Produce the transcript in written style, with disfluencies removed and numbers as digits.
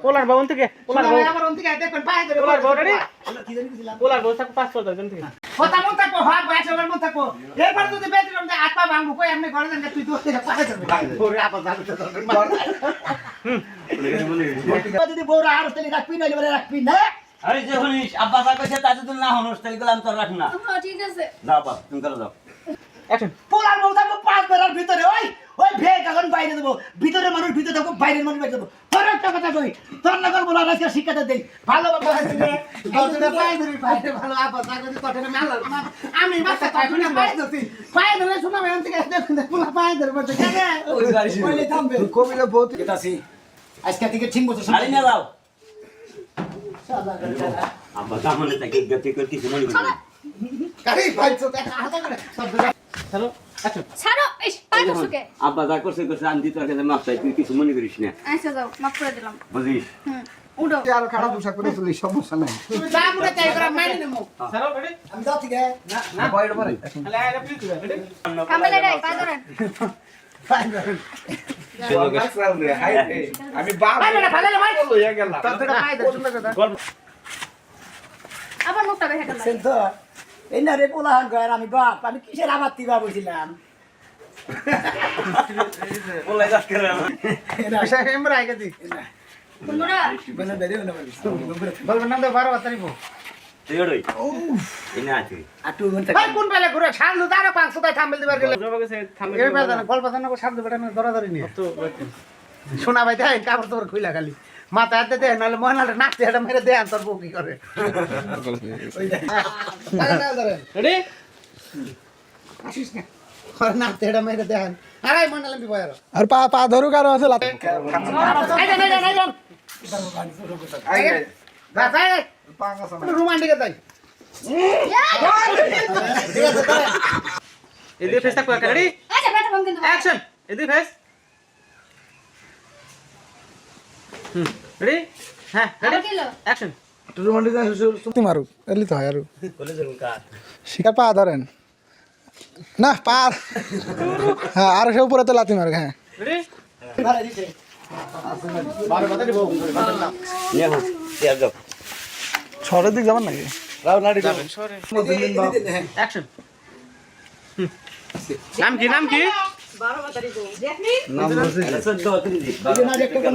পোলার বাবন থেকে পোলার বউ রে পোলার বউ থাকো 5 জন থেকে কথা মন থাকো ভাগ বাইসবার মন থাকো এরপর যদি বেতরম যে আত্মা ভাঙবো কই এমনি ঘরে যান তুই দোস্ত থেকে পায়ে যাবে ওরে আপা যাবে তো যদি বউরা আর তেলি রাখবি না এবারে রাখবি না আরে যে হনিস আব্বা যা কইছে তা যদি না হনস তাহলে গেলাম তো রাখ না হ্যাঁ ঠিক আছে যাও বাপ তুমি করে যাও অ্যাকশন পোলার বউ থাকবো 5 বেলার ভিতরে ওই ভেগ এখন বাইরে দেবো ভিতরে মানুষ ভিতরে থাকবো বাইরের মানুষ বাইরে দেবো তোর একটা কথা কই তোর নগর বলা আজকে শিক্ষাতে দেই ভালো বাবা দশটা পায়ে ধরে বাইরে ভালো আপা যা করে কঠোরে মেলা আমি বাচ্চা পাই না পায়ে ধরছি পায়ে ধরে শোনা মেন থেকে দেখুন পোলা পায়ে ধরে বসে কেন ওই গাড়ি কইলে থামবে কবিলে বহুত কেতাছি আজকে থেকে ঠিক মতো গাড়ি নিয়ে যাও আব্বা সামনে থেকে গতি করে কিছু মনে করো গাড়ি পাইছো দেখা হাতে করে সব হ্যালো অ্যাকশন ছাড়ো এই পায়ে বসুকে আব্বা যা করছে আমি দিতে আর মাপ চাই তুই কিছু মনে করিস না আচ্ছা যাও মাফ করে দিলাম বুঝিস উঠো আর খারাপ পোশাক পরে চলি সমস্যা নাই তুমি যা মুড়ে তাই করে মাইনে নেমু চলো রেডি আমি যাচ্ছি গে না বয়ড পরে তাহলে আরে প্লিজ রেডি কামলে রে পায়ে ধরেন আমি বাপ লইয়া গেলাম আবার মুখটা বেহে গেল তো এই না রে পোলাহান গয়ার আমি বাপ আমি কিসের আবার তিবা বলছিলাম বলাই যাস করে বন্ধুরা বলবেন না তো 12 তারিখ তুই ওই এনে আছে আটু ঘন্টা ভাই কোন বেলা ঘুরে ছাড়লু তারা 500 টাকা থামবেল দিবার গেলে জবাবে সে থামে এই বেলা না গল্প জানা শব্দ বেটা না ধরাধরি নিয়ে তো শোনা ভাই দেয় কাপড় তোর খুইলা খালি মাথা হাতে দে নাহলে মহনাটা নাচতে এটা মেরে দে তোর বউ কি করে ওই দেখ রেডি আসিস না আর নাচতে এটা মেরে দেন আরে মহনালে বি বয়ার আর পা ধরু কারো আছে লাত এই যান বাবাই রোমান্টিক তাই এদিকে ফেস থাকো রেডি আচ্ছা বেটা বন্ধ কিন্তু অ্যাকশন এদিকে ফেস রেডি হ্যাঁ রেডি আবার কিলো অ্যাকশন রোমান্টিক তুমি মারু এলি তো হয় আর বলে যাবেন কাট শিকার পা ধরেন না পা হ্যাঁ আর সে উপরে তো লাতি মার হ্যাঁ রেডি ভালো দিছে নিয়ে হোক ইয়ার যাও ছড়ের দিক যাবেন নাকি অ্যাকশন নাম কি 12 তারিখ দেখনি নাম বলছিস 14 দিন